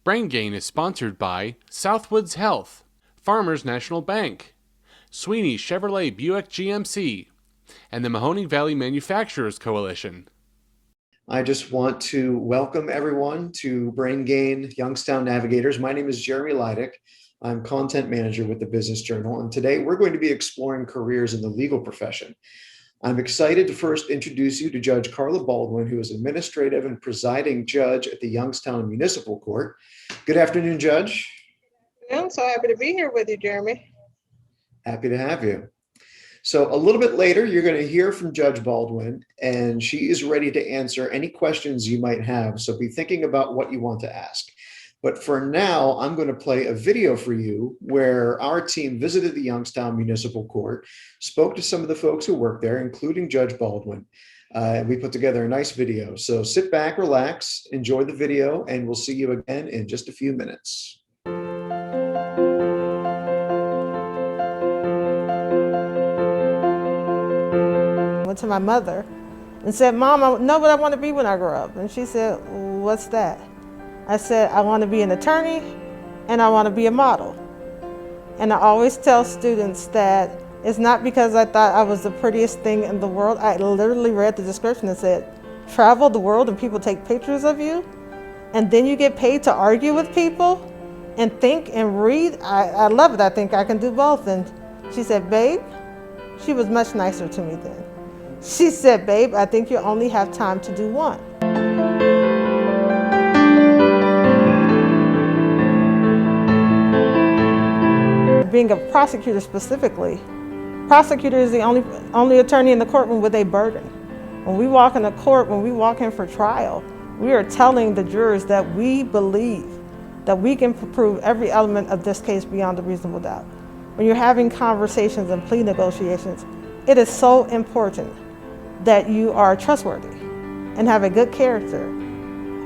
Brain Gain is sponsored by Southwoods Health, Farmers National Bank, Sweeney Chevrolet Buick GMC, and the Mahoning Valley Manufacturers Coalition. I just want to welcome everyone to Brain Gain Youngstown Navigators. My name is Jeremy Leidick. I'm content manager with the Business Journal, and today we're going to be exploring careers in the legal profession. I'm excited to first introduce you to Judge Carla Baldwin, who is administrative and presiding judge at the Youngstown Municipal Court. Good afternoon, Judge. I'm so happy to be here with you, Jeremy. Happy to have you. So a little bit later, you're going to hear from Judge Baldwin, and she is ready to answer any questions you might have. So be thinking about what you want to ask. But for now, I'm going to play a video for you where our team visited the Youngstown Municipal Court, spoke to some of the folks who work there, including Judge Baldwin. We put together a nice video. So sit back, relax, enjoy the video, and we'll see you again in just a few minutes. Went to my mother and said, "Mom, I know what I want to be when I grow up." And she said, "What's that?" I said, "I want to be an attorney and I want to be a model." And I always tell students that it's not because I thought I was the prettiest thing in the world. I literally read the description and said, travel the world and people take pictures of you, and then you get paid to argue with people and think and read. I love it. I think I can do both. And she said, "Babe," she was much nicer to me then. She said, "Babe, I think you only have time to do one." Being a prosecutor specifically, prosecutor is the only attorney in the courtroom with a burden. When we walk in the court, when we walk in for trial, we are telling the jurors that we believe that we can prove every element of this case beyond a reasonable doubt. When you're having conversations and plea negotiations, it is so important that you are trustworthy and have a good character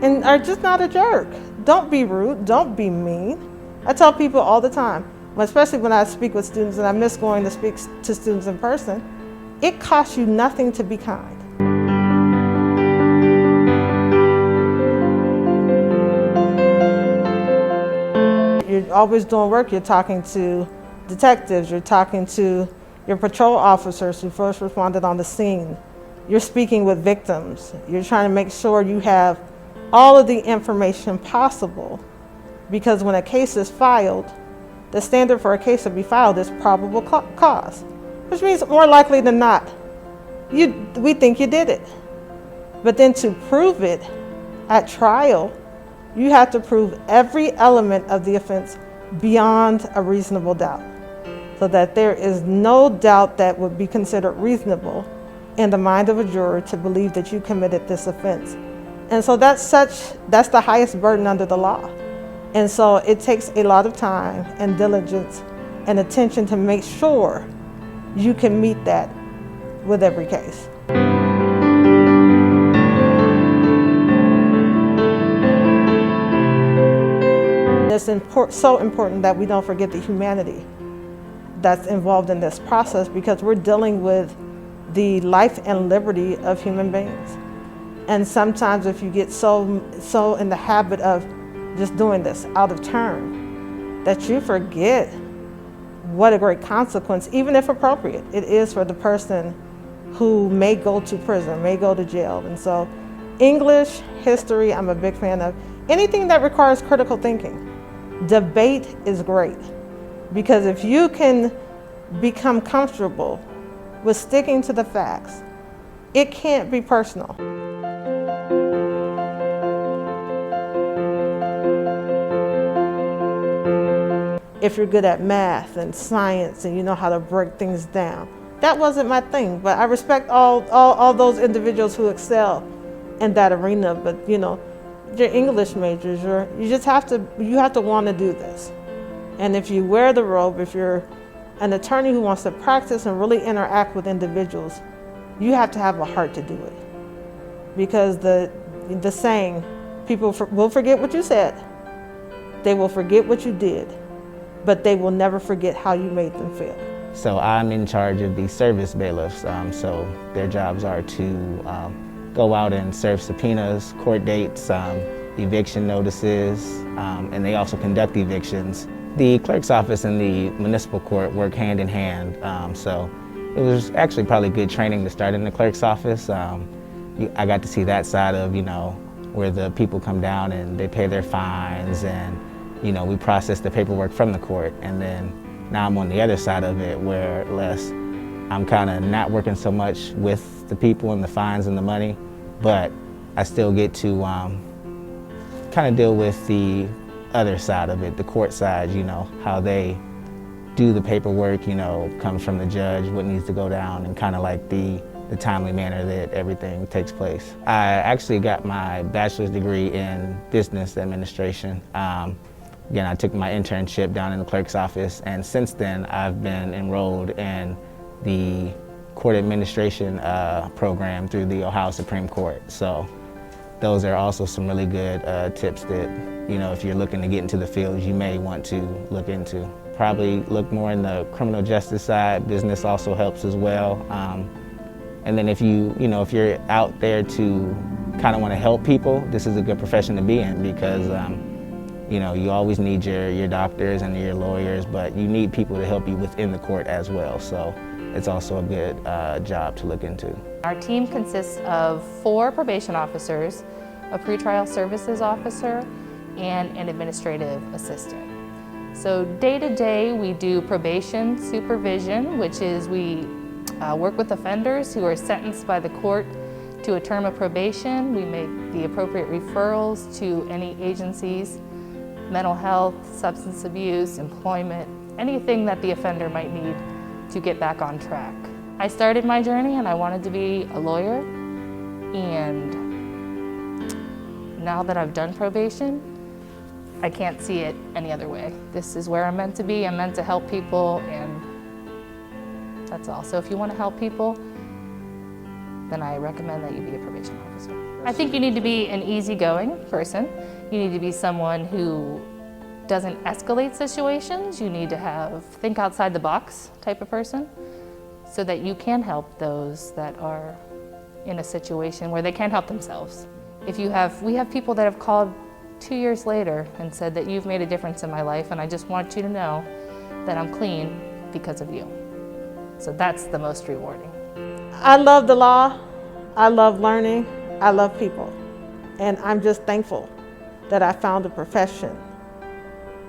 and are just not a jerk. Don't be rude, don't be mean. I tell people all the time, especially when I speak with students, and I miss going to speak to students in person, it costs you nothing to be kind. You're always doing work. You're talking to detectives, you're talking to your patrol officers who first responded on the scene. You're speaking with victims. You're trying to make sure you have all of the information possible, because when a case is filed, the standard for a case to be filed is probable cause, which means more likely than not, we think you did it. But then to prove it at trial, you have to prove every element of the offense beyond a reasonable doubt, so that there is no doubt that would be considered reasonable in the mind of a juror to believe that you committed this offense. And so that's the highest burden under the law. And so it takes a lot of time and diligence and attention to make sure you can meet that with every case. It's so important that we don't forget the humanity that's involved in this process, because we're dealing with the life and liberty of human beings. And sometimes if you get so in the habit of just doing this out of turn, that you forget what a great consequence, even if appropriate, it is for the person who may go to prison, may go to jail. And so English, history, I'm a big fan of. Anything that requires critical thinking. Debate is great, because if you can become comfortable with sticking to the facts, it can't be personal. If you're good at math and science and you know how to break things down. That wasn't my thing, but I respect all those individuals who excel in that arena. But you know, you're English majors, you have to want to do this. And if you wear the robe, if you're an attorney who wants to practice and really interact with individuals, you have to have a heart to do it. Because the saying, people will forget what you said, they will forget what you did, but they will never forget how you made them feel. So I'm in charge of the service bailiffs. So their jobs are to go out and serve subpoenas, court dates, eviction notices, and they also conduct evictions. The clerk's office and the municipal court work hand in hand, so it was actually probably good training to start in the clerk's office. I got to see that side of, where the people come down and they pay their fines, and we process the paperwork from the court. And then now I'm on the other side of it, where I'm kind of not working so much with the people and the fines and the money, but I still get to kind of deal with the other side of it, the court side, how they do the paperwork, comes from the judge, what needs to go down, and kind of like the timely manner that everything takes place. I actually got my bachelor's degree in business administration. Again, I took my internship down in the clerk's office, and since then I've been enrolled in the court administration program through the Ohio Supreme Court. So those are also some really good tips that, if you're looking to get into the field, you may want to look into. Probably look more in the criminal justice side. Business also helps as well. And then if you're out there to kind of want to help people, this is a good profession to be in, because you always need your doctors and your lawyers, but you need people to help you within the court as well. So it's also a good job to look into. Our team consists of 4 probation officers, a pretrial services officer, and an administrative assistant. So day to day we do probation supervision, which is we work with offenders who are sentenced by the court to a term of probation. We make the appropriate referrals to any agencies, mental health, substance abuse, employment, anything that the offender might need to get back on track. I started my journey and I wanted to be a lawyer, and now that I've done probation, I can't see it any other way. This is where I'm meant to be. I'm meant to help people, and that's all. So if you want to help people, then I recommend that you be a probation officer. I think you need to be an easygoing person. You need to be someone who doesn't escalate situations. You need to think outside the box type of person, so that you can help those that are in a situation where they can't help themselves. We have people that have called 2 years later and said that you've made a difference in my life, and I just want you to know that I'm clean because of you. So that's the most rewarding. I love the law. I love learning. I love people. And I'm just thankful that I found a profession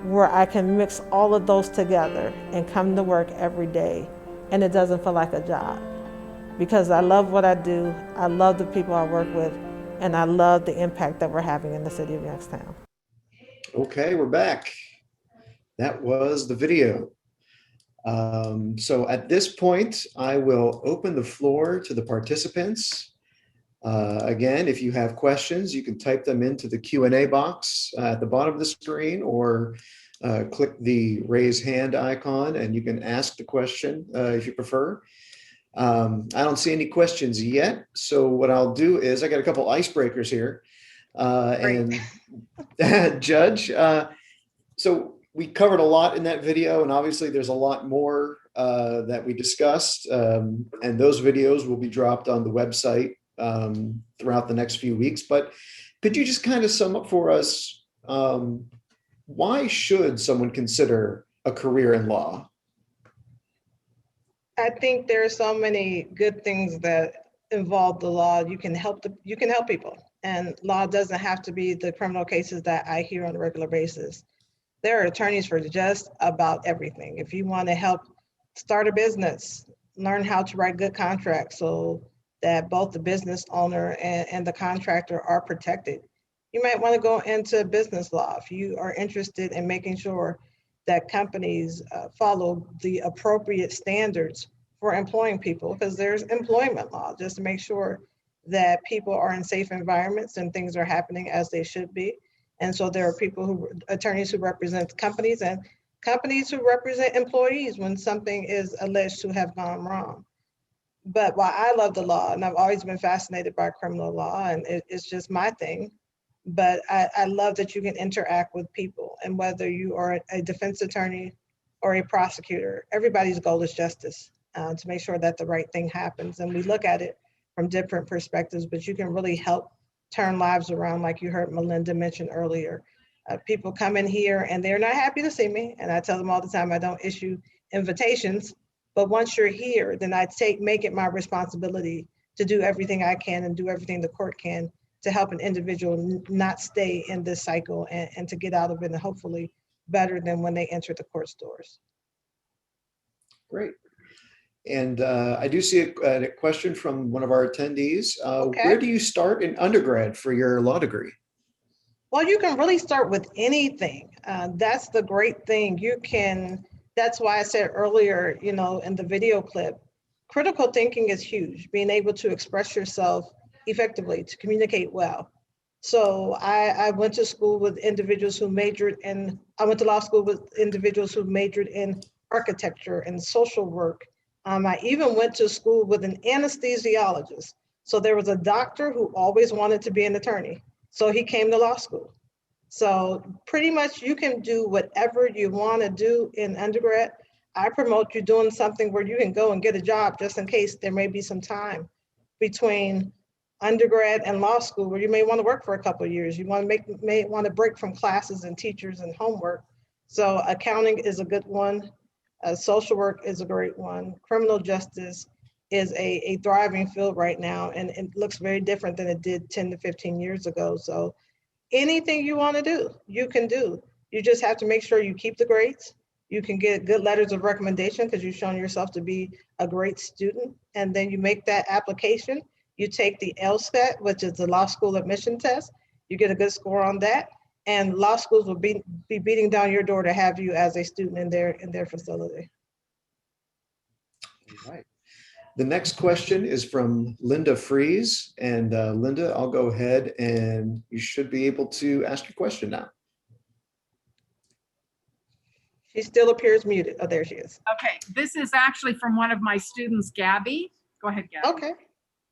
where I can mix all of those together and come to work every day, and it doesn't feel like a job. Because I love what I do, I love the people I work with, and I love the impact that we're having in the city of Youngstown. Okay, we're back. That was the video. So at this point, I will open the floor to the participants. Again, if you have questions, you can type them into the Q&A box at the bottom of the screen, or click the raise hand icon and you can ask the question if you prefer. I don't see any questions yet. So what I'll do is I got a couple icebreakers here. And Judge, so we covered a lot in that video, and obviously there's a lot more that we discussed, and those videos will be dropped on the website throughout the next few weeks. But could you just kind of sum up for us, why should someone consider a career in law? I think there are so many good things that involve the law. You can help people, and law doesn't have to be the criminal cases that I hear on a regular basis. There are attorneys for just about everything. If you want to help start a business, learn how to write good contracts so that both the business owner and the contractor are protected. You might want to go into business law if you are interested in making sure that companies follow the appropriate standards for employing people, because there's employment law, just to make sure that people are in safe environments and things are happening as they should be. And so there are attorneys who represent companies, and companies who represent employees when something is alleged to have gone wrong. But while I love the law, and I've always been fascinated by criminal law, and it's just my thing, but I love that you can interact with people. And whether you are a defense attorney or a prosecutor, everybody's goal is justice, to make sure that the right thing happens. And we look at it from different perspectives, but you can really help turn lives around, like you heard Melinda mention earlier. People come in here and they're not happy to see me. And I tell them all the time, I don't issue invitations. But once you're here, then I make it my responsibility to do everything I can and do everything the court can to help an individual not stay in this cycle and to get out of it and hopefully better than when they enter the court's doors. Great. And I do see a question from one of our attendees. Okay. Where do you start in undergrad for your law degree? Well, you can really start with anything. That's the great thing. That's why I said earlier, in the video clip, critical thinking is huge, being able to express yourself effectively, to communicate well. So I went to school with individuals who I went to law school with individuals who majored in architecture and social work. I even went to school with an anesthesiologist. So there was a doctor who always wanted to be an attorney. So he came to law school. So pretty much you can do whatever you want to do in undergrad. I promote you doing something where you can go and get a job just in case there may be some time between undergrad and law school where you may want to work for a couple of years. You may want to break from classes and teachers and homework. So accounting is a good one. Social work is a great one. Criminal justice is a thriving field right now, and it looks very different than it did 10 to 15 years ago. So anything you want to do, you can do. You just have to make sure you keep the grades. You can get good letters of recommendation because you've shown yourself to be a great student. And then you make that application. You take the LSAT, which is the law school admission test. You get a good score on that. And law schools will be beating down your door to have you as a student in their facility. All right. The next question is from Linda Fries. And Linda, I'll go ahead and you should be able to ask your question now. She still appears muted. Oh, there she is. Okay, this is actually from one of my students, Gabby. Go ahead, Gabby. Okay.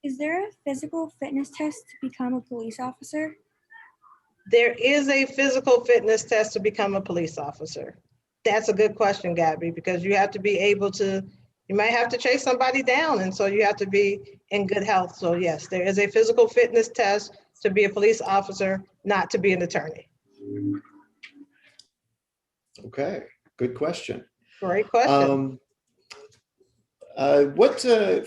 Is there a physical fitness test to become a police officer? There is a physical fitness test to become a police officer. That's a good question, Gabby, because you have to be able to, you might have to chase somebody down, and so you have to be in good health. So yes, there is a physical fitness test to be a police officer, not to be an attorney. Okay, good question. Great question. This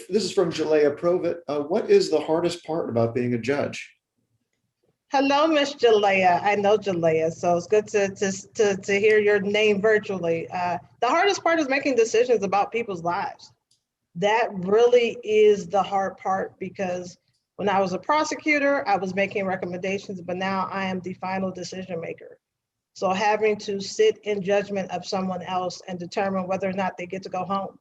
is from Jalea Provit. What is the hardest part about being a judge? Hello, Miss Jalea. I know Jalea, so it's good to hear your name virtually. The hardest part is making decisions about people's lives. That really is the hard part, because when I was a prosecutor, I was making recommendations, but now I am the final decision maker. So having to sit in judgment of someone else and determine whether or not they get to go home.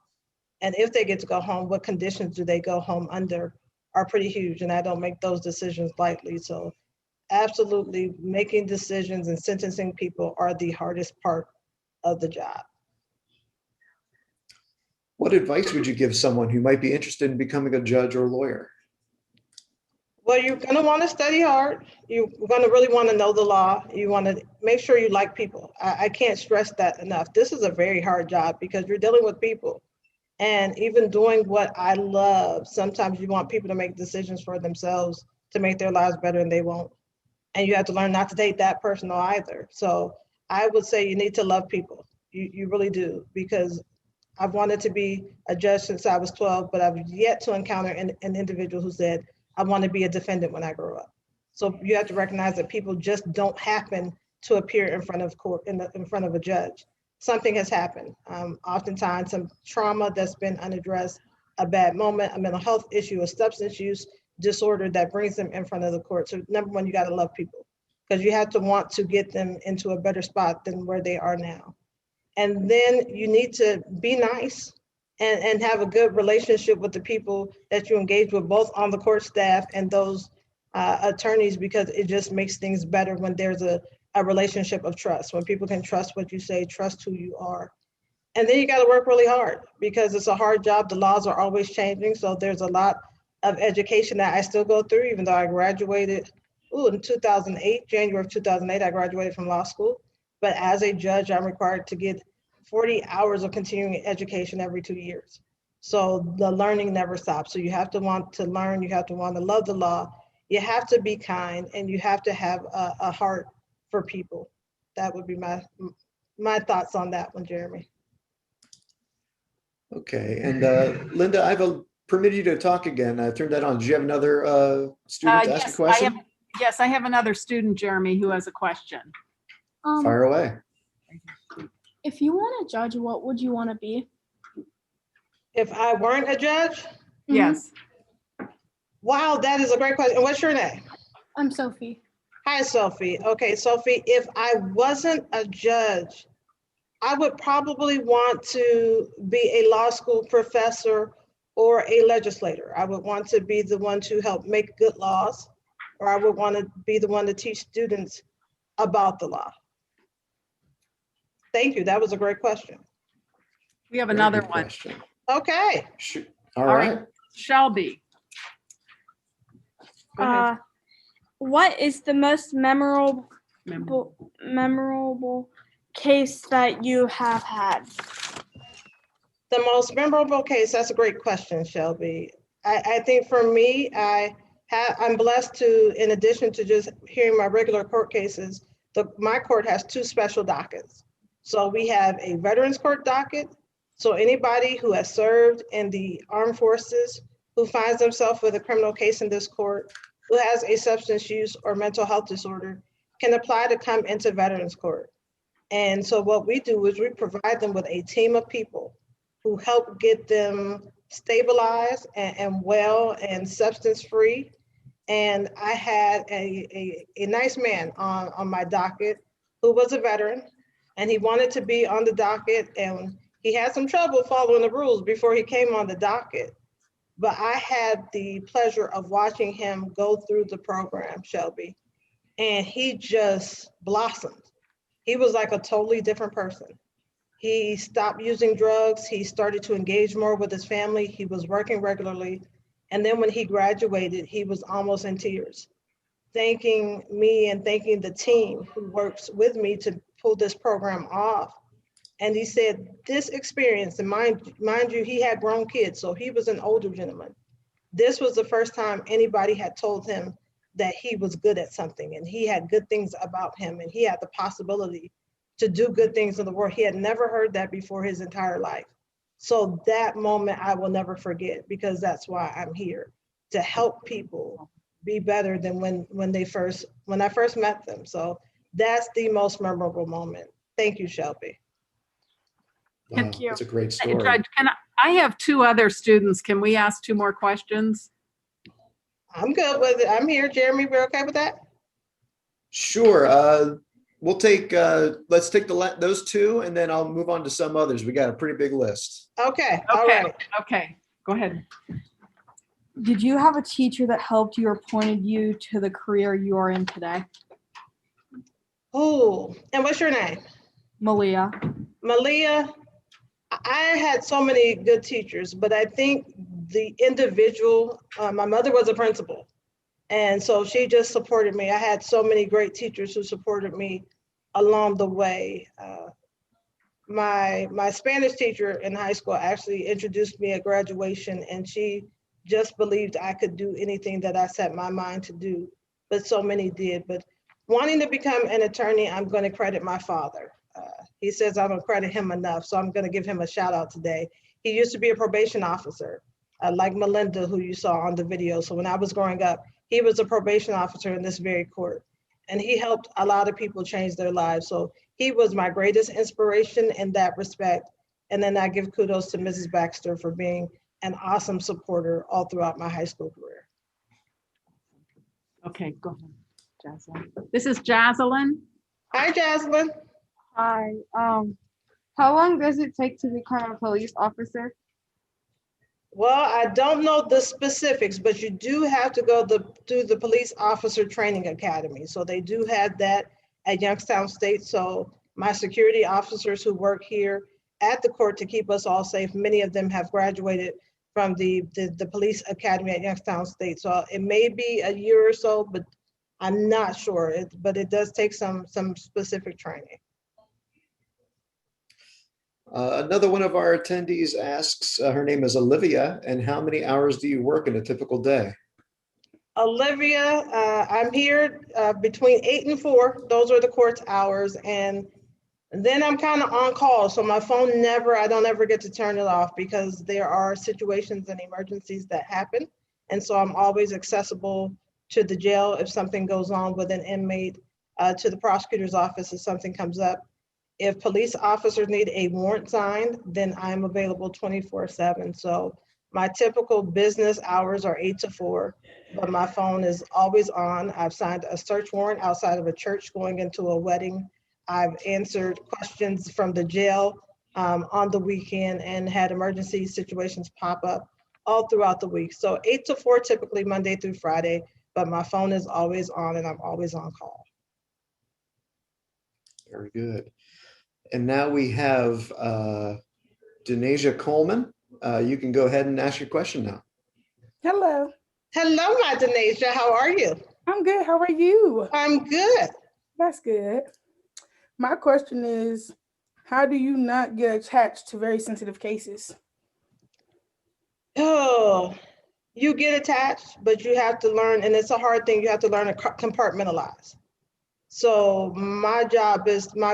And if they get to go home, what conditions do they go home under are pretty huge. And I don't make those decisions lightly. So absolutely, making decisions and sentencing people are the hardest part of the job. What advice would you give someone who might be interested in becoming a judge or lawyer? Well, you're going to want to study hard. You're going to really want to know the law. You want to make sure you like people. I can't stress that enough. This is a very hard job because you're dealing with people. And even doing what I love, sometimes you want people to make decisions for themselves to make their lives better, and they won't. And you have to learn not to take that personal either. So I would say you need to love people. You really do, because I've wanted to be a judge since I was 12, but I've yet to encounter an individual who said, I want to be a defendant when I grow up. So you have to recognize that people just don't happen to appear in front of court, in front of a judge. Something has happened. Oftentimes some trauma that's been unaddressed, a bad moment, a mental health issue, a substance use disorder that brings them in front of the court. So number one, you got to love people, because you have to want to get them into a better spot than where they are now. And then you need to be nice and have a good relationship with the people that you engage with, both on the court staff and those attorneys, because it just makes things better when there's a relationship of trust, when people can trust what you say, trust who you are. And then you got to work really hard, because it's a hard job. The laws are always changing. So there's a lot of education that I still go through, even though I graduated in 2008, January of 2008, I graduated from law school. But as a judge, I'm required to get 40 hours of continuing education every 2 years. So the learning never stops. So you have to want to learn, you have to want to love the law, You have to be kind, and you have to have a heart for people. That would be my thoughts on that one, Jeremy. Okay, and Linda, I've permitted you to talk again. I turned that on. Do you have another student to ask a question? Yes, I have another student, Jeremy, who has a question. Fire away. If you weren't a judge, what would you want to be? If I weren't a judge? Yes. Wow, that is a great question. What's your name? I'm Sophie. Hi, Sophie. Okay, Sophie, if I wasn't a judge, I would probably want to be a law school professor or a legislator. I would want to be the one to help make good laws, or I would want to be the one to teach students about the law. Thank you. That was a great question. We have Very another good one. question. Okay. All right. Shelby. Go ahead. What is the most memorable case that you have had? The most memorable case, that's a great question, Shelby. I think for me, I'm blessed to, in addition to just hearing my regular court cases, my court has 2 special dockets. So we have a veterans court docket. So anybody who has served in the armed forces, who finds themselves with a criminal case in this court, who has a substance use or mental health disorder, can apply to come into veterans court. And so what we do is we provide them with a team of people who help get them stabilized and well and substance free. And I had a nice man on my docket who was a veteran, and he wanted to be on the docket, and he had some trouble following the rules before he came on the docket. But I had the pleasure of watching him go through the program, Shelby, and he just blossomed. He was like a totally different person. He stopped using drugs. He started to engage more with his family. He was working regularly. And then when he graduated, he was almost in tears, thanking me and thanking the team who works with me to pull this program off. And he said, this experience, and mind you, he had grown kids, so he was an older gentleman. This was the first time anybody had told him that he was good at something, and he had good things about him, and he had the possibility to do good things in the world. He had never heard that before his entire life. So that moment I will never forget, because that's why I'm here, to help people be better than when I first met them. So that's the most memorable moment. Thank you, Shelby. Wow, Thank you. that's a great story. Judge, I have 2 other students. Can we ask 2 more questions? I'm good with it. I'm here, Jeremy. We're okay with that? Sure. We'll take, let's take those 2, and then I'll move on to some others. We got a pretty big list. Okay. All right. Okay. Go ahead. Did you have a teacher that helped you or pointed you to the career you are in today? Oh, and what's your name? Malia. Malia. I had so many good teachers, but I think the individual, my mother was a principal, and so she just supported me. I had so many great teachers who supported me along the way. My Spanish teacher in high school actually introduced me at graduation, and she just believed I could do anything that I set my mind to do, but so many did. But wanting to become an attorney, I'm going to credit my father. He says I don't credit him enough, so I'm going to give him a shout out today. He used to be a probation officer, like Melinda, who you saw on the video. So when I was growing up, he was a probation officer in this very court, and he helped a lot of people change their lives. So he was my greatest inspiration in that respect. And then I give kudos to Mrs. Baxter for being an awesome supporter all throughout my high school career. Okay, go ahead, Jaslyn. This is Jaslyn. Hi, Jaslyn. Hi. How long does it take to become a police officer? Well, I don't know the specifics, but you do have to go through the Police Officer Training Academy. So they do have that at Youngstown State. So my security officers who work here at the court to keep us all safe, many of them have graduated from the Police Academy at Youngstown State. So it may be a year or so, but I'm not sure. But it does take some specific training. Another one of our attendees asks, her name is Olivia, and how many hours do you work in a typical day? Olivia, I'm here between 8 and 4. Those are the court's hours. And then I'm kind of on call. So my phone I don't ever get to turn it off because there are situations and emergencies that happen. And so I'm always accessible to the jail if something goes on with an inmate, to the prosecutor's office if something comes up. If police officers need a warrant signed, then I'm available 24/7. So my typical business hours are 8 to 4, but my phone is always on. I've signed a search warrant outside of a church going into a wedding. I've answered questions from the jail on the weekend and had emergency situations pop up all throughout the week. So 8 to 4 typically Monday through Friday, but my phone is always on and I'm always on call. Very good. And now we have Denasia Coleman. You can go ahead and ask your question now. Hello. Hello, my Denasia. How are you? I'm good. How are you? I'm good. That's good. My question is, how do you not get attached to very sensitive cases? Oh, you get attached, but you have to learn, and it's a hard thing, you have to learn to compartmentalize. So my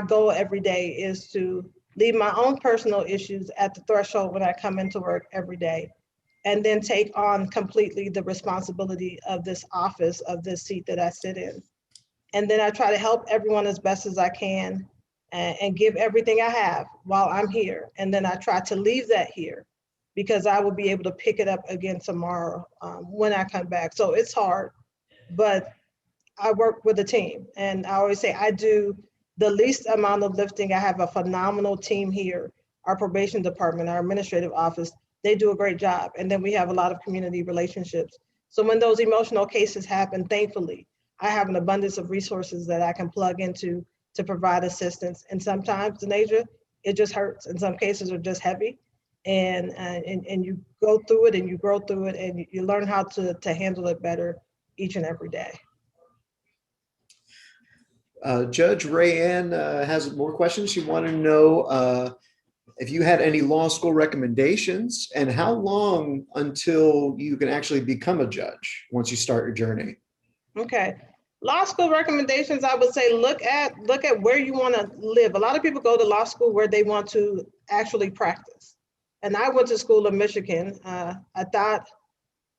goal every day is to leave my own personal issues at the threshold when I come into work every day, and then take on completely the responsibility of this office, of this seat that I sit in. And then I try to help everyone as best as I can and give everything I have while I'm here. And then I try to leave that here because I will be able to pick it up again tomorrow when I come back. So it's hard, but I work with a team. And I always say I do the least amount of lifting. I have a phenomenal team here. Our probation department, our administrative office, they do a great job. And then we have a lot of community relationships. So when those emotional cases happen, thankfully, I have an abundance of resources that I can plug into to provide assistance. And sometimes, Denasia, it just hurts. And some cases are just heavy. And you go through it and you grow through it and you learn how to handle it better each and every day. Judge Rayanne has more questions. She wanted to know if you had any law school recommendations and how long until you can actually become a judge once you start your journey. Okay. Law school recommendations, I would say look at where you want to live. A lot of people go to law school where they want to actually practice. And I went to school in Michigan. I thought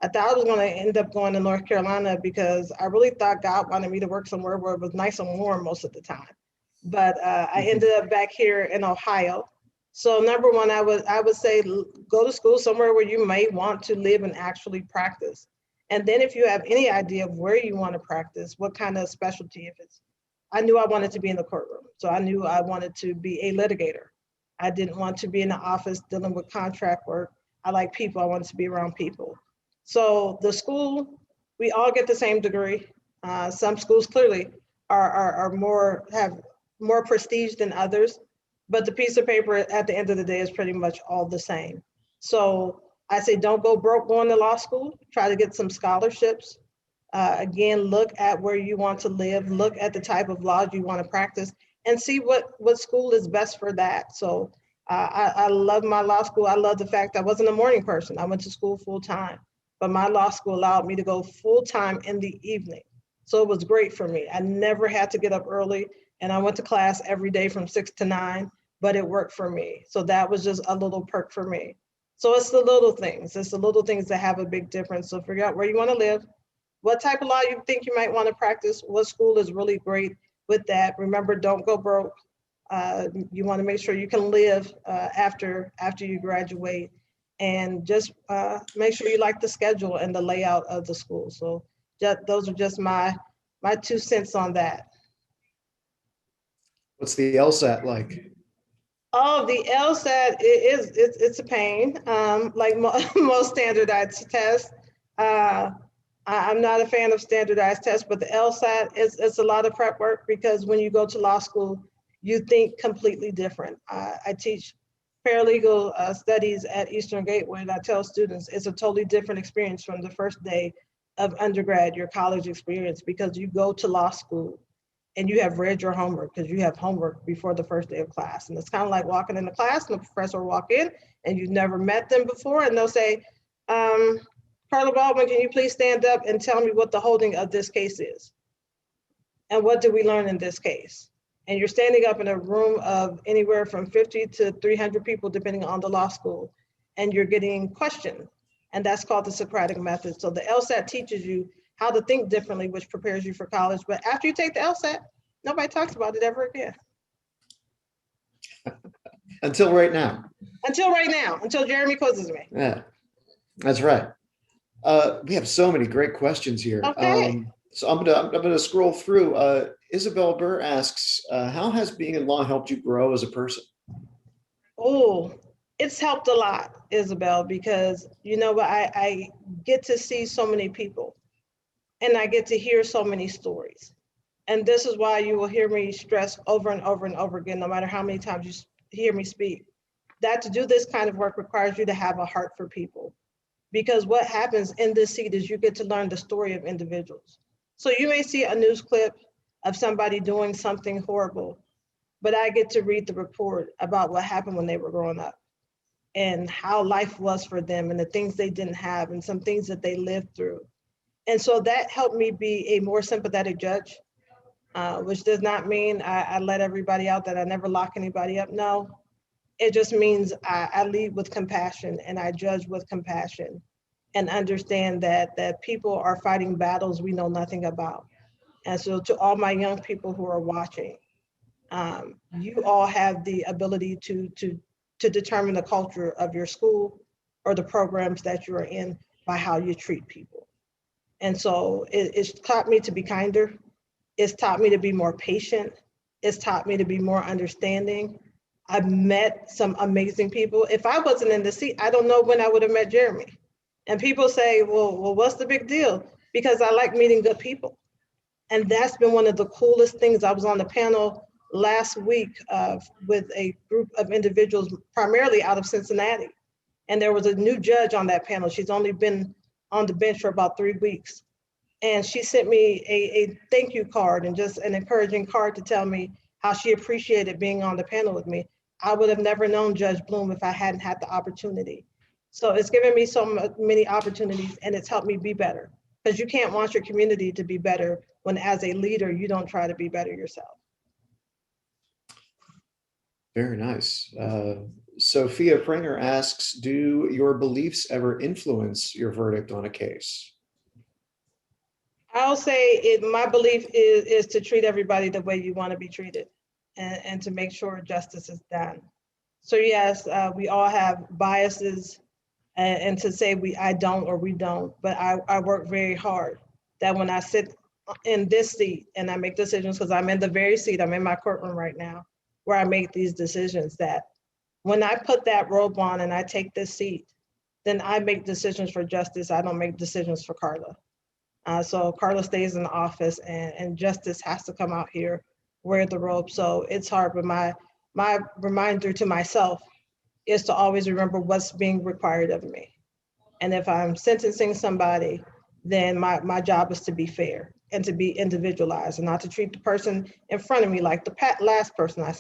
I was going to end up going to North Carolina because I really thought God wanted me to work somewhere where it was nice and warm most of the time. But I ended up back here in Ohio. So number one, I would say go to school somewhere where you may want to live and actually practice. And then if you have any idea of where you want to practice, what kind of specialty, I knew I wanted to be in the courtroom. So I knew I wanted to be a litigator. I didn't want to be in the office dealing with contract work. I like people, I wanted to be around people. So the school, we all get the same degree. Some schools clearly have more prestige than others, but the piece of paper at the end of the day is pretty much all the same. So I say don't go broke going to law school, try to get some scholarships. Again, look at where you want to live, look at the type of laws you want to practice and see what school is best for that. So I love my law school. I love the fact I wasn't a morning person. I went to school full time, but my law school allowed me to go full time in the evening. So it was great for me. I never had to get up early and I went to class every day from 6 to 9, but it worked for me. So that was just a little perk for me. So it's the little things. It's the little things that have a big difference. So figure out where you want to live, what type of law you think you might want to practice, what school is really great with that. Remember, don't go broke. You want to make sure you can live after you graduate, and just make sure you like the schedule and the layout of the school. So those are just my 2 cents on that. What's the LSAT like? Oh, the LSAT, it's a pain, like most standardized tests. I'm not a fan of standardized tests, but the LSAT it's a lot of prep work because when you go to law school, you think completely different. I teach paralegal studies at Eastern Gateway, and I tell students it's a totally different experience from the first day of undergrad, your college experience, because you go to law school and you have read your homework because you have homework before the first day of class. And it's kind of like walking into class and the professor will walk in and you've never met them before and they'll say, Carla Baldwin, can you please stand up and tell me what the holding of this case is? And what did we learn in this case? And you're standing up in a room of anywhere from 50 to 300 people, depending on the law school, and you're getting questioned. And that's called the Socratic method. So the LSAT teaches you how to think differently, which prepares you for college. But after you take the LSAT, nobody talks about it ever again. Until right now. Until Jeremy quizzes me. Yeah, that's right. We have so many great questions here. Okay. So I'm gonna scroll through. Isabel Burr asks, how has being in law helped you grow as a person? Oh, it's helped a lot, Isabel, because you know what, I get to see so many people and I get to hear so many stories. And this is why you will hear me stress over and over and over again, no matter how many times you hear me speak, that to do this kind of work requires you to have a heart for people. Because what happens in this seat is you get to learn the story of individuals. So you may see a news clip of somebody doing something horrible, but I get to read the report about what happened when they were growing up and how life was for them and the things they didn't have and some things that they lived through. And so that helped me be a more sympathetic judge, which does not mean I let everybody out, that I never lock anybody up. No, it just means I lead with compassion and I judge with compassion and understand that people are fighting battles we know nothing about. And so to all my young people who are watching, you all have the ability to determine the culture of your school or the programs that you are in by how you treat people. And so it's taught me to be kinder. It's taught me to be more patient. It's taught me to be more understanding. I've met some amazing people. If I wasn't in the seat, I don't know when I would have met Jeremy. And people say, well, what's the big deal? Because I like meeting good people. And that's been one of the coolest things. I was on the panel last week with a group of individuals, primarily out of Cincinnati. And there was a new judge on that panel. She's only been on the bench for about 3 weeks. And she sent me a thank you card and just an encouraging card to tell me how she appreciated being on the panel with me. I would have never known Judge Bloom if I hadn't had the opportunity. So it's given me so many opportunities and it's helped me be better, because you can't want your community to be better when as a leader, you don't try to be better yourself. Very nice. Sophia Pringer asks, do your beliefs ever influence your verdict on a case? I'll say my belief is to treat everybody the way you want to be treated and to make sure justice is done. So yes, we all have biases and to say I don't or we don't, but I work very hard that when I sit in this seat and I make decisions, because I'm in the very seat, I'm in my courtroom right now, where I make these decisions, that when I put that robe on and I take this seat, then I make decisions for justice. I don't make decisions for Carla. So Carla stays in the office and justice has to come out here, wear the robe. So it's hard, but my reminder to myself is to always remember what's being required of me. And if I'm sentencing somebody, then my job is to be fair and to be individualized and not to treat the person in front of me like the last person I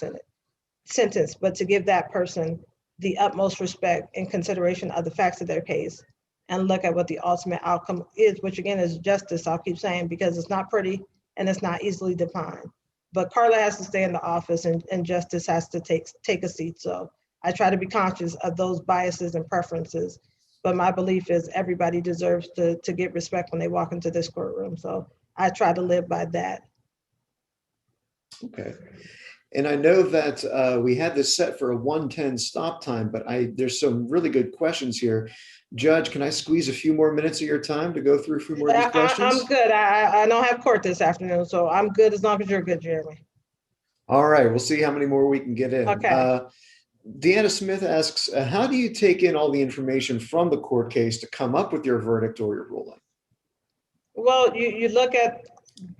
sentenced, but to give that person the utmost respect and consideration of the facts of their case and look at what the ultimate outcome is, which again is justice, I'll keep saying, because it's not pretty and it's not easily defined. But Carla has to stay in the office and justice has to take a seat. So I try to be conscious of those biases and preferences, but my belief is everybody deserves to get respect when they walk into this courtroom. So I try to live by that. Okay. And I know that we had this set for a 1:10 stop time, but there's some really good questions here. Judge, can I squeeze a few more minutes of your time to go through a few more of these questions? I'm good. I don't have court this afternoon, so I'm good as long as you're good, Jeremy. All right, we'll see how many more we can get in. Okay. Deanna Smith asks, how do you take in all the information from the court case to come up with your verdict or your ruling? Well, you look at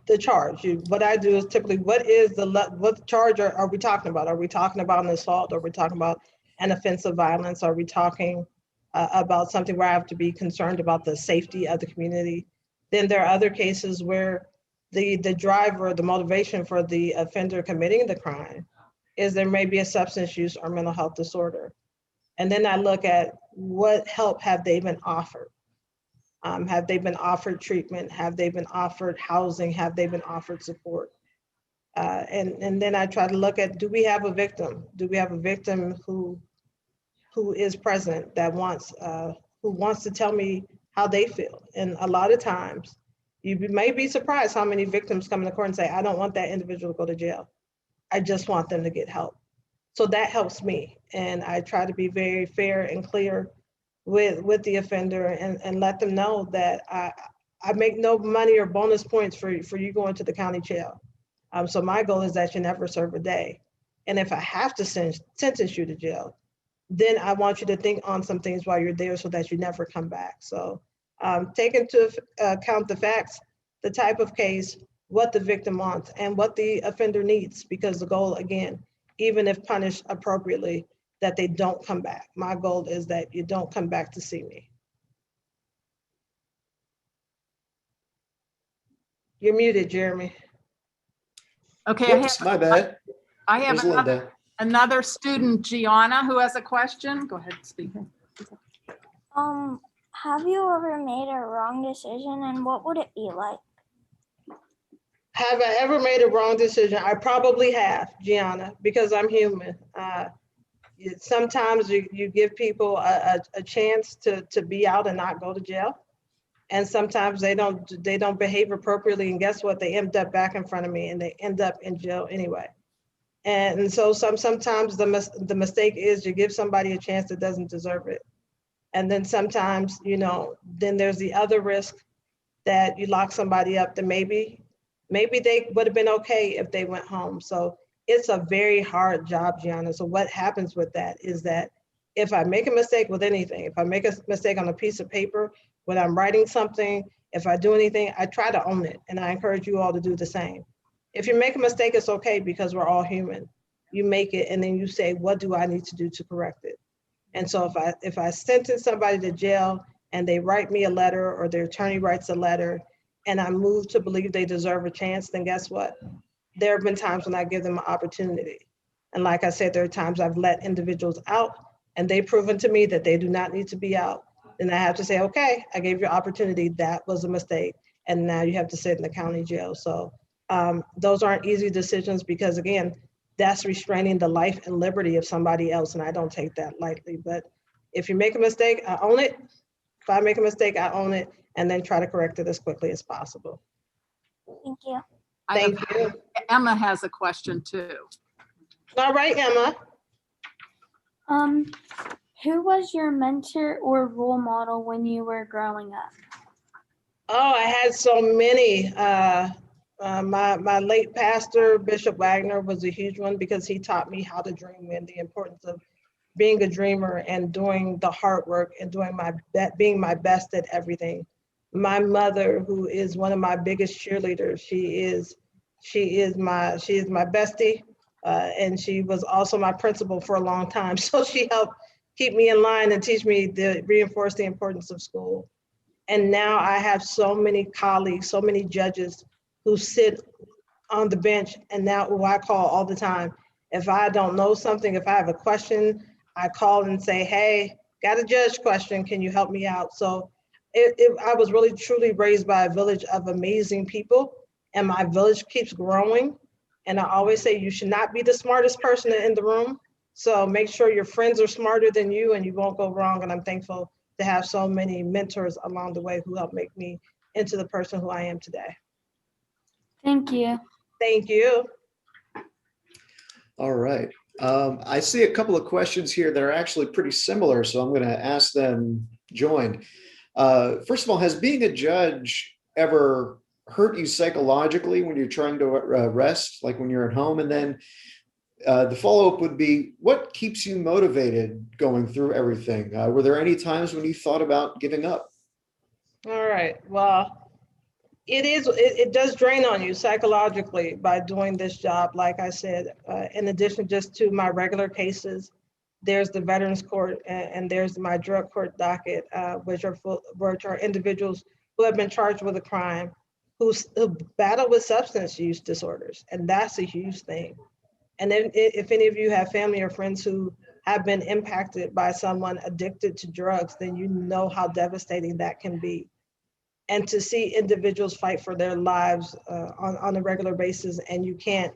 the charge. What I do is typically, what charge are we talking about? Are we talking about an assault? Are we talking about an offense of violence? Are we talking about something where I have to be concerned about the safety of the community? Then there are other cases where the driver, the motivation for the offender committing the crime is there may be a substance use or mental health disorder. And then I look at what help have they been offered? Have they been offered treatment? Have they been offered housing? Have they been offered support? And then I try to look at, do we have a victim? Do we have a victim who is present, that who wants to tell me how they feel? And a lot of times, you may be surprised how many victims come in the court and say, I don't want that individual to go to jail. I just want them to get help. So that helps me. And I try to be very fair and clear with the offender and let them know that I make no money or bonus points for you going to the county jail. So my goal is that you never serve a day. And if I have to sentence you to jail, then I want you to think on some things while you're there so that you never come back. So take into account the facts, the type of case, what the victim wants, and what the offender needs, because the goal, again, even if punished appropriately, that they don't come back. My goal is that you don't come back to see me. You're muted, Jeremy. Okay, Whoops, my bad. I have There's Linda. another student, Gianna, who has a question. Go ahead, speak. Have you ever made a wrong decision, and what would it be like? Have I ever made a wrong decision? I probably have, Gianna, because I'm human. Sometimes you give people a chance to be out and not go to jail. And sometimes they don't behave appropriately, and guess what? They end up back in front of me and they end up in jail anyway. And so sometimes the mistake is you give somebody a chance that doesn't deserve it. And then sometimes, then there's the other risk that you lock somebody up that maybe they would have been okay if they went home. So it's a very hard job, Gianna. So what happens with that is that if I make a mistake with anything, if I make a mistake on a piece of paper, when I'm writing something, if I do anything, I try to own it. And I encourage you all to do the same. If you make a mistake, it's okay, because we're all human. You make it and then you say, what do I need to do to correct it? And so if I sentence somebody to jail and they write me a letter, or their attorney writes a letter, and I'm moved to believe they deserve a chance, then guess what? There have been times when I give them an opportunity. And like I said, there are times I've let individuals out and they've proven to me that they do not need to be out. Then I have to say, okay, I gave you opportunity. That was a mistake. And now you have to sit in the county jail. So those aren't easy decisions, because again, that's restraining the life and liberty of somebody else. And I don't take that lightly. But if you make a mistake, I own it. If I make a mistake, I own it, and then try to correct it as quickly as possible. Thank you. Thank you. Emma has a question too. All right, Emma. Who was your mentor or role model when you were growing up? Oh, I had so many. My late pastor, Bishop Wagner, was a huge one, because he taught me how to dream and the importance of being a dreamer and doing the hard work and being my best at everything. My mother, who is one of my biggest cheerleaders, she is my bestie, and she was also my principal for a long time. So she helped keep me in line and reinforce the importance of school. And now I have so many colleagues, so many judges who sit on the bench, and now who I call all the time. If I don't know something, if I have a question, I call and say, hey, got a judge question, can you help me out? So I was really truly raised by a village of amazing people, and my village keeps growing. And I always say you should not be the smartest person in the room. So make sure your friends are smarter than you and you won't go wrong. And I'm thankful to have so many mentors along the way who helped make me into the person who I am today. Thank you. Thank you. All right. I see a couple of questions here that are actually pretty similar, so I'm going to ask them joined. First of all, has being a judge ever hurt you psychologically when you're trying to rest, like when you're at home? And then the follow-up would be, what keeps you motivated going through everything? Were there any times when you thought about giving up? All right. Well, it does drain on you psychologically by doing this job. Like I said, in addition just to my regular cases, there's the Veterans Court and there's my drug court docket, which are individuals who have been charged with a crime, who battle with substance use disorders. And that's a huge thing. And then if any of you have family or friends who have been impacted by someone addicted to drugs, then you know how devastating that can be. and to see individuals fight for their lives on a regular basis, and you can't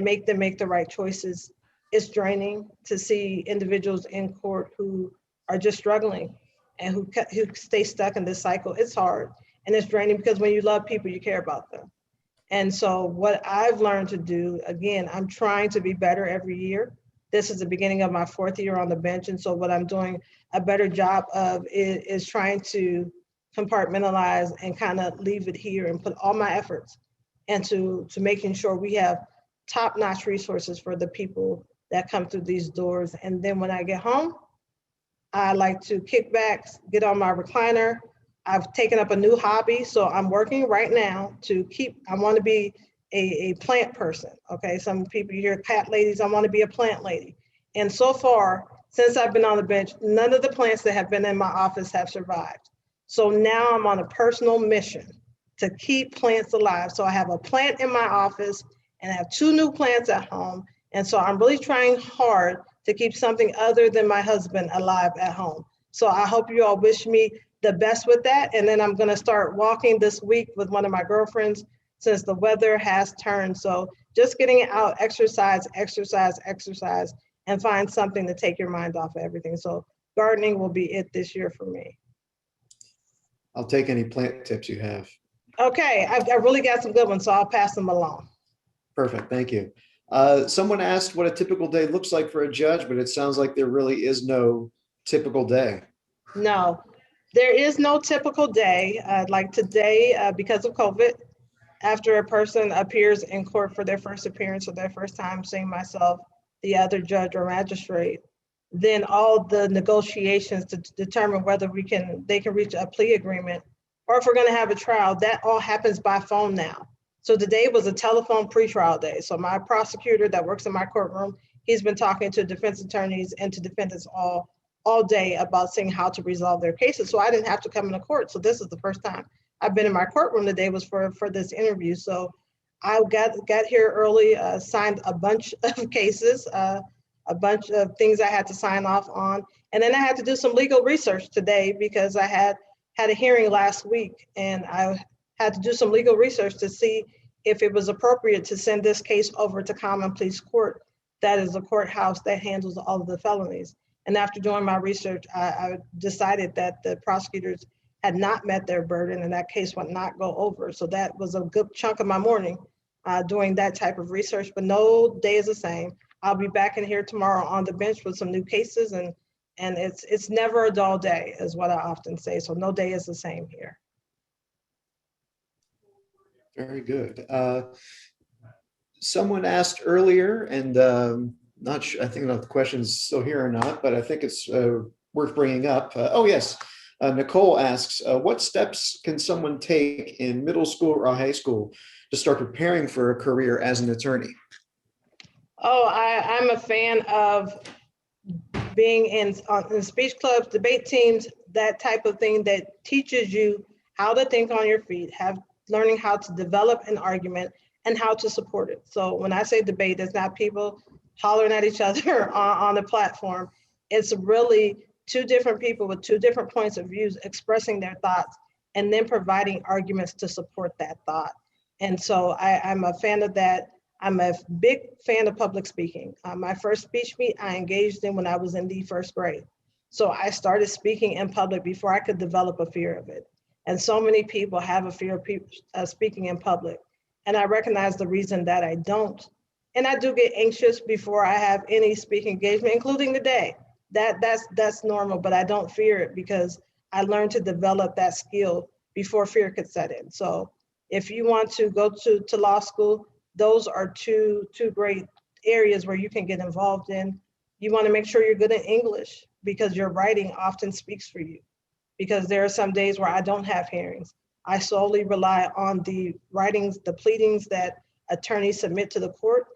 make them make the right choices. It's draining to see individuals in court who are just struggling and who stay stuck in this cycle. It's hard and it's draining because when you love people, you care about them. And so what I've learned to do, again, I'm trying to be better every year. This is the beginning of my 4th year on the bench. And so what I'm doing a better job of is trying to compartmentalize and kind of leave it here and put all my efforts into making sure we have top-notch resources for the people that come through these doors. And then when I get home, I like to kick back, get on my recliner. I've taken up a new hobby. So I'm working right now I want to be a plant person. Okay. Some people, you hear cat ladies, I want to be a plant lady. And so far, since I've been on the bench, none of the plants that have been in my office have survived. So now I'm on a personal mission to keep plants alive. So I have a plant in my office and I have 2 new plants at home. And so I'm really trying hard to keep something other than my husband alive at home. So I hope you all wish me the best with that. And then I'm going to start walking this week with one of my girlfriends since the weather has turned. So just getting out, exercise, and find something to take your mind off of everything. So gardening will be it this year for me. I'll take any plant tips you have. Okay, I really got some good ones, so I'll pass them along. Perfect, thank you. Someone asked what a typical day looks like for a judge, but it sounds like there really is no typical day. No, there is no typical day. Like today, because of COVID, after a person appears in court for their first appearance or their first time seeing myself, the other judge or magistrate, then all the negotiations to determine whether they can reach a plea agreement or if we're going to have a trial, that all happens by phone now. So today was a telephone pretrial day. So my prosecutor that works in my courtroom, he's been talking to defense attorneys and to defendants all day about seeing how to resolve their cases. So I didn't have to come into court. So this is the first time I've been in my courtroom today was for this interview. So I got here early, signed a bunch of cases, a bunch of things I had to sign off on. And then I had to do some legal research today because I had a hearing last week and I had to do some legal research to see if it was appropriate to send this case over to Common Pleas Court. That is the courthouse that handles all of the felonies. And after doing my research, I decided that the prosecutors had not met their burden and that case would not go over. So that was a good chunk of my morning doing that type of research, but no day is the same. I'll be back in here tomorrow on the bench with some new cases and it's never a dull day is what I often say. So no day is the same here. Very good. Someone asked earlier, and not sure, I think the question's still here or not, but I think it's worth bringing up. Oh yes, Nicole asks, what steps can someone take in middle school or high school to start preparing for a career as an attorney? Oh, I'm a fan of being in speech clubs, debate teams, that type of thing that teaches you how to think on your feet, learning how to develop an argument and how to support it. So when I say debate, it's not people hollering at each other on the platform. It's really 2 different people with 2 different points of views expressing their thoughts and then providing arguments to support that thought. And so I'm a fan of that. I'm a big fan of public speaking. My first speech meet I engaged in when I was in the 1st grade. So I started speaking in public before I could develop a fear of it. And so many people have a fear of speaking in public. And I recognize the reason that I don't. And I do get anxious before I have any speaking engagement, including today. That's normal, but I don't fear it because I learned to develop that skill before fear could set in. So if you want to go to law school, those are two great areas where you can get involved in. You want to make sure you're good in English because your writing often speaks for you. Because there are some days where I don't have hearings. I solely rely on the writings, the pleadings that attorneys submit to the court,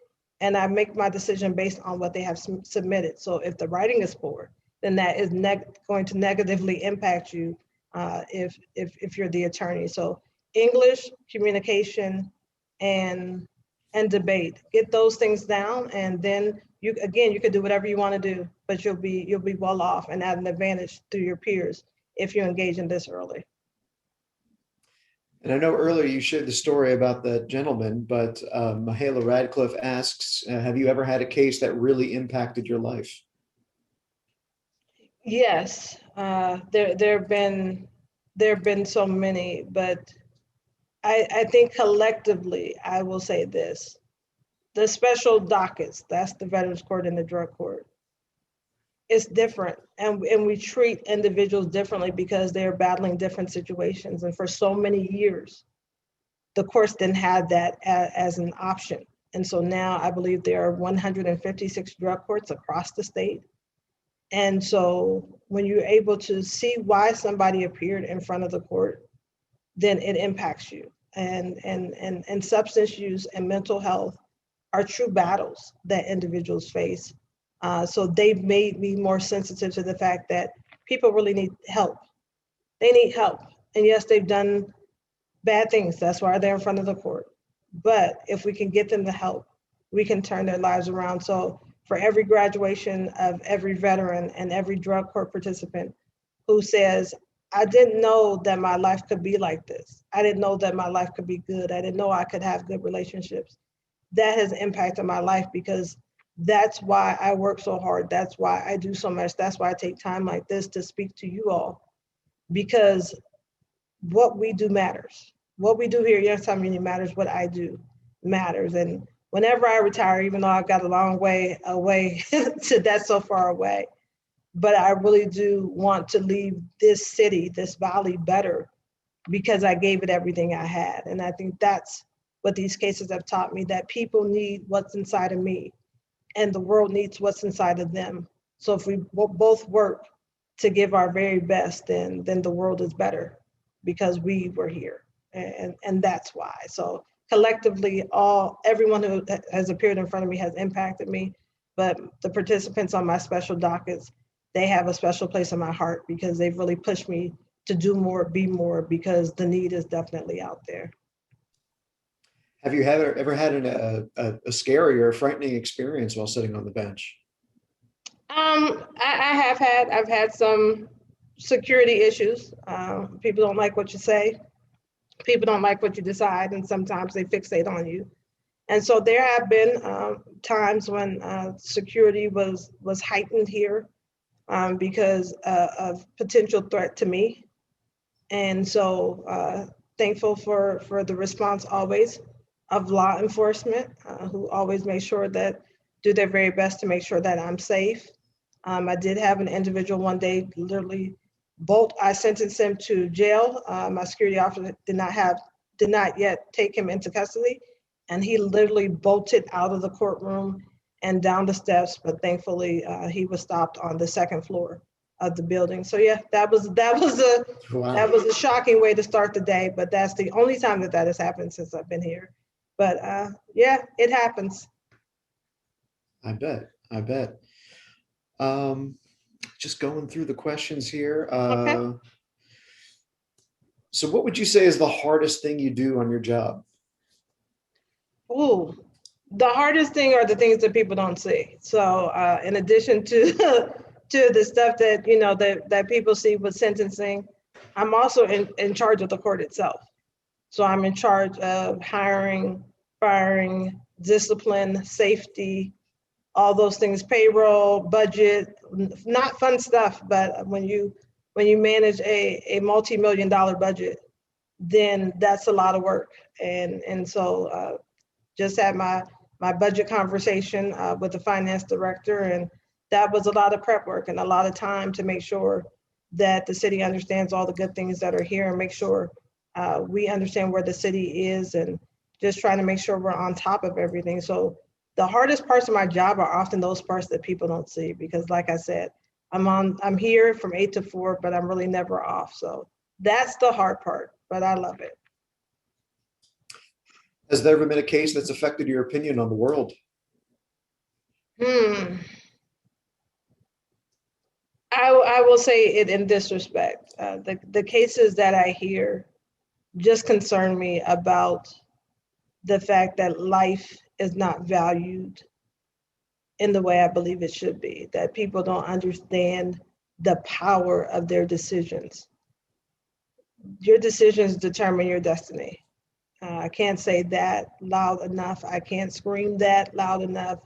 and I make my decision based on what they have submitted. So if the writing is poor, then that is going to negatively impact you if you're the attorney. So English, communication, and debate. Get those things down, and then you can do whatever you want to do, but you'll be well off and at an advantage through your peers if you engage in this early. And I know earlier you shared the story about the gentleman, but Michaela Radcliffe asks, have you ever had a case that really impacted your life? Yes, there have been so many, but I think collectively, I will say this: the special dockets, that's the Veterans Court and the Drug Court, it's different, and we treat individuals differently because they're battling different situations. And for so many years, the courts didn't have that as an option. And so now I believe there are 156 drug courts across the state. And so when you're able to see why somebody appeared in front of the court, then it impacts you. And substance use and mental health are true battles that individuals face. So they've made me more sensitive to the fact that people really need help. They need help. And yes, they've done bad things. That's why they're in front of the court. But if we can get them the help, we can turn their lives around. So for every graduation of every veteran and every drug court participant who says, I didn't know that my life could be like this. I didn't know that my life could be good. I didn't know I could have good relationships. That has impacted my life, because that's why I work so hard. That's why I do so much. That's why I take time like this to speak to you all, because what we do matters. What we do here at Youngstown Community matters. What I do matters. And whenever I retire, even though I've got a long way away to that's so far away, but I really do want to leave this city, this valley better, because I gave it everything I had. And I think that's what these cases have taught me, that people need what's inside of me and the world needs what's inside of them. So if we both work to give our very best, then the world is better, because we were here. And that's why. So collectively, everyone who has appeared in front of me has impacted me, but the participants on my special dockets, they have a special place in my heart, because they've really pushed me to do more, be more, because the need is definitely out there. Have you ever had a scary or a frightening experience while sitting on the bench? I've had some security issues. People don't like what you say. People don't like what you decide, and sometimes they fixate on you. And so there have been times when security was heightened here because of potential threat to me. And so thankful for the response always of law enforcement, who always make sure that do their very best to make sure that I'm safe. I did have an individual one day literally I sentenced him to jail. My security officer did not yet take him into custody, and he literally bolted out of the courtroom and down the steps. But thankfully, he was stopped on the second floor of the building. So yeah, that was a shocking way to start the day. But that's the only time that has happened since I've been here. But yeah, it happens. I bet. Just going through the questions here. Okay. So what would you say is the hardest thing you do on your job? Ooh, the hardest thing are the things that people don't see. So in addition to to the stuff that that people see with sentencing, I'm also in charge of the court itself. So I'm in charge of hiring, firing, discipline, safety, all those things, payroll, budget, not fun stuff, but when you manage a multi-million-dollar budget, then that's a lot of work. And so just had my budget conversation with the finance director, and that was a lot of prep work and a lot of time to make sure that the city understands all the good things that are here, and make sure we understand where the city is, and just trying to make sure we're on top of everything. So the hardest parts of my job are often those parts that people don't see, because like I said, I'm here from 8 to 4, but I'm really never off. So that's the hard part, but I love it. Has there ever been a case that's affected your opinion on the world? I will say it in this respect. The cases that I hear just concern me about the fact that life is not valued in the way I believe it should be, that people don't understand the power of their decisions. your decisions determine your destiny. I can't say that loud enough. I can't scream that loud enough,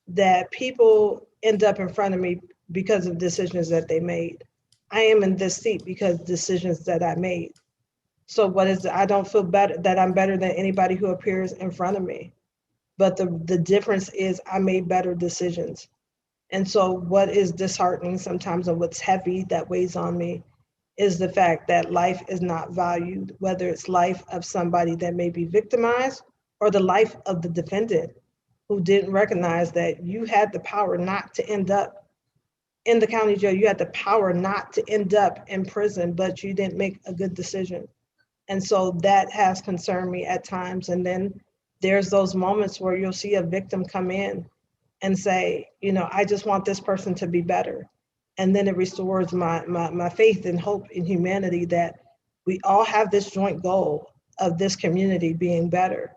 that people end up in front of me because of decisions that they made. I am in this seat because decisions that I made. So what is it? I don't feel better that I'm better than anybody who appears in front of me. But the difference is I made better decisions. And so what is disheartening sometimes and what's heavy that weighs on me is the fact that life is not valued, whether it's life of somebody that may be victimized or the life of the defendant who didn't recognize that you had the power not to end up in the county jail. You had the power not to end up in prison, but you didn't make a good decision. And so that has concerned me at times. And then there's those moments where you'll see a victim come in and say, I just want this person to be better. And then it restores my faith and hope in humanity that we all have this joint goal of this community being better.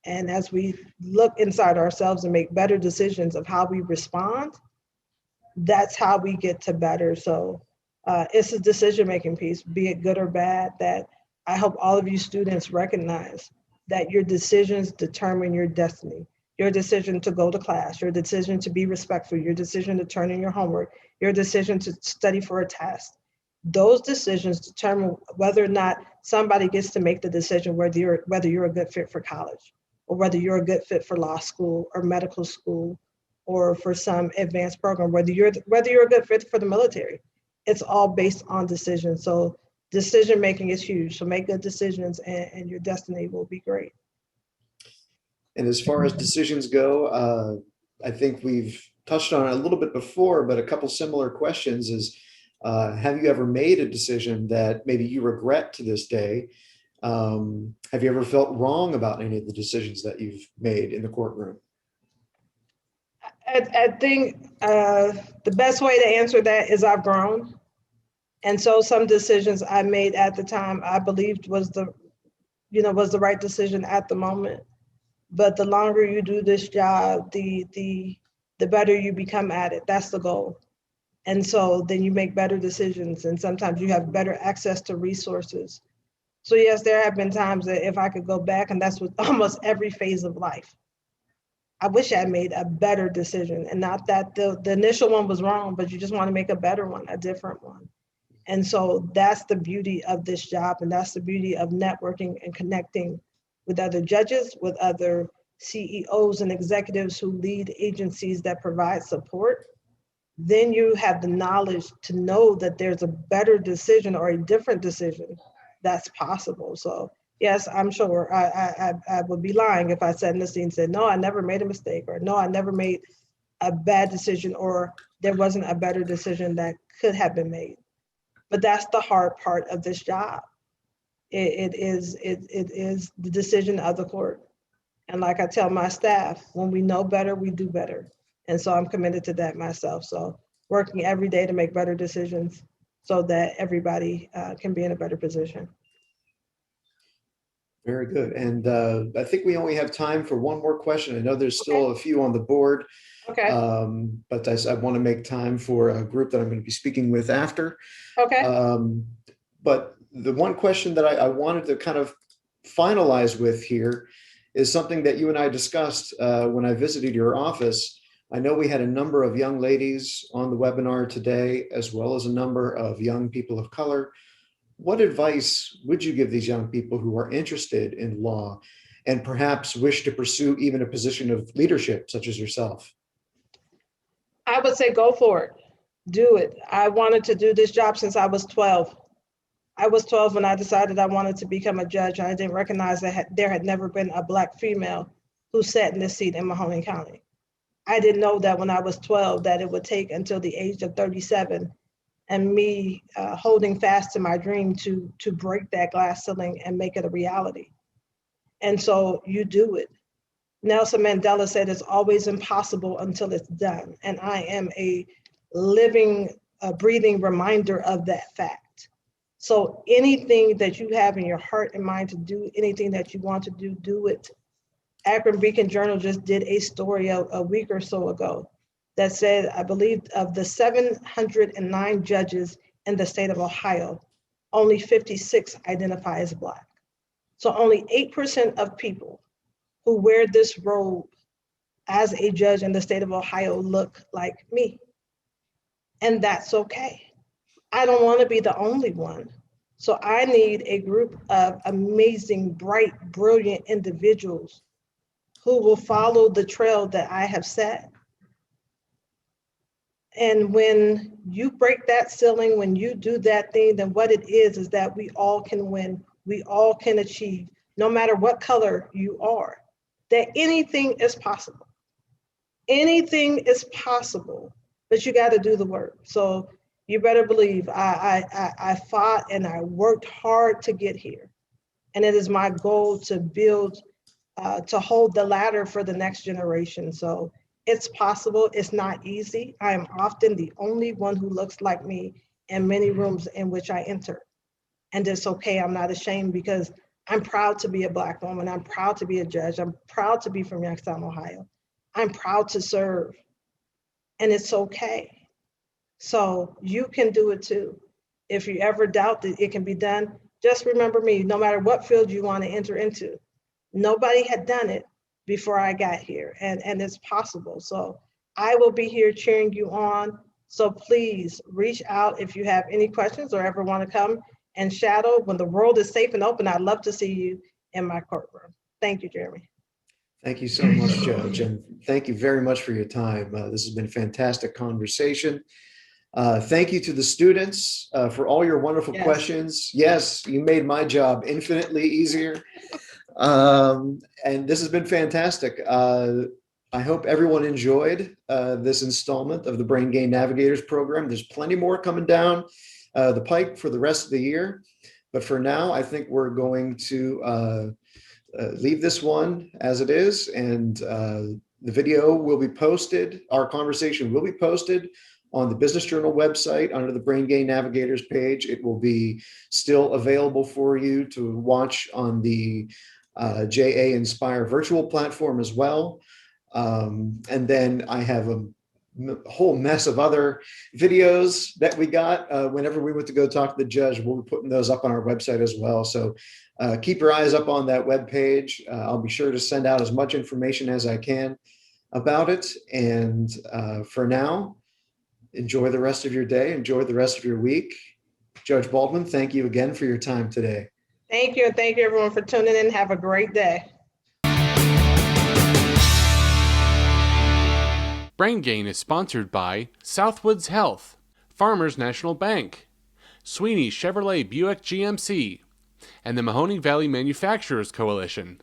And as we look inside ourselves and make better decisions of how we respond, that's how we get to better. So it's a decision-making piece, be it good or bad, that I hope all of you students recognize that your decisions determine your destiny. Your decision to go to class, your decision to be respectful, your decision to turn in your homework, your decision to study for a test. Those decisions determine whether or not somebody gets to make the decision whether you're a good fit for college, or whether you're a good fit for law school or medical school, or for some advanced program, whether you're a good fit for the military. It's all based on decisions. So decision making is huge. So make good decisions and your destiny will be great. And as far as decisions go, I think we've touched on it a little bit before, but a couple similar questions is, have you ever made a decision that maybe you regret to this day? Have you ever felt wrong about any of the decisions that you've made in the courtroom? I think the best way to answer that is I've grown. And so some decisions I made at the time I believed was the right decision at the moment. But the longer you do this job, the better you become at it. That's the goal. And so then you make better decisions, and sometimes you have better access to resources. So yes, there have been times that if I could go back, and that's with almost every phase of life, I wish I made a better decision, and not that the initial one was wrong, but you just want to make a better one, a different one. And so that's the beauty of this job, and that's the beauty of networking and connecting with other judges, with other CEOs and executives who lead agencies that provide support. Then you have the knowledge to know that there's a better decision or a different decision that's possible. So yes, I'm sure I would be lying if I sat in the scene and said, no, I never made a mistake, or no, I never made a bad decision, or there wasn't a better decision that could have been made. But that's the hard part of this job. It is the decision of the court. And like I tell my staff, when we know better, we do better. And so I'm committed to that myself. So working every day to make better decisions so that everybody can be in a better position. Very good. And I think we only have time for one more question. I know there's still a few on the board. Okay. But I want to make time for a group that I'm going to be speaking with after. Okay. But the one question that I wanted to kind of finalize with here is something that you and I discussed when I visited your office. I know we had a number of young ladies on the webinar today, as well as a number of young people of color. What advice would you give these young people who are interested in law and perhaps wish to pursue even a position of leadership, such as yourself? I would say go for it. Do it. I wanted to do this job since I was 12. I was 12 when I decided I wanted to become a judge. I didn't recognize that there had never been a Black female who sat in this seat in Mahoning County. I didn't know that when I was 12 that it would take until the age of 37 and me holding fast to my dream to break that glass ceiling and make it a reality. And so you do it. Nelson Mandela said it's always impossible until it's done. And I am a living, breathing reminder of that fact. So anything that you have in your heart and mind to do, anything that you want to do, do it. Akron Beacon Journal just did a story a week or so ago that said, I believe, of the 709 judges in the state of Ohio, only 56 identify as Black. So only 8% of people who wear this robe as a judge in the state of Ohio look like me. And that's okay. I don't want to be the only one. So I need a group of amazing, bright, brilliant individuals who will follow the trail that I have set. And when you break that ceiling, when you do that thing, then what it is that we all can win. We all can achieve, no matter what color you are, that anything is possible. Anything is possible, but you got to do the work. So you better believe I fought and I worked hard to get here. And it is my goal to build, to hold the ladder for the next generation. So it's possible. It's not easy. I am often the only one who looks like me in many rooms in which I enter. And it's okay. I'm not ashamed because I'm proud to be a Black woman. I'm proud to be a judge. I'm proud to be from Youngstown, Ohio. I'm proud to serve. And it's okay. So you can do it too. If you ever doubt that it can be done, just remember me, no matter what field you want to enter into. Nobody had done it before I got here, and it's possible. So I will be here cheering you on. So please reach out if you have any questions or ever want to come and shadow. When the world is safe and open, I'd love to see you in my courtroom. Thank you, Jeremy. Thank you so much, Judge, and thank you very much for your time. This has been a fantastic conversation. Thank you to the students for all your wonderful questions. Yes, you made my job infinitely easier. And this has been fantastic. I hope everyone enjoyed this installment of the Brain Gain Navigators program. There's plenty more coming down the pike for the rest of the year. But for now, I think we're going to leave this one as it is. And the video will be posted. Our conversation will be posted on the Business Journal website under the Brain Gain Navigators page. It will be still available for you to watch on the JA Inspire virtual platform as well. And then I have a whole mess of other videos that we got whenever we went to go talk to the judge. We'll be putting those up on our website as well. So keep your eyes up on that webpage. I'll be sure to send out as much information as I can about it. And for now, enjoy the rest of your day. Enjoy the rest of your week. Judge Baldwin, thank you again for your time today. Thank you. And thank you, everyone, for tuning in. Have a great day. Brain Gain is sponsored by Southwoods Health, Farmers National Bank, Sweeney Chevrolet Buick GMC, and the Mahoning Valley Manufacturers Coalition.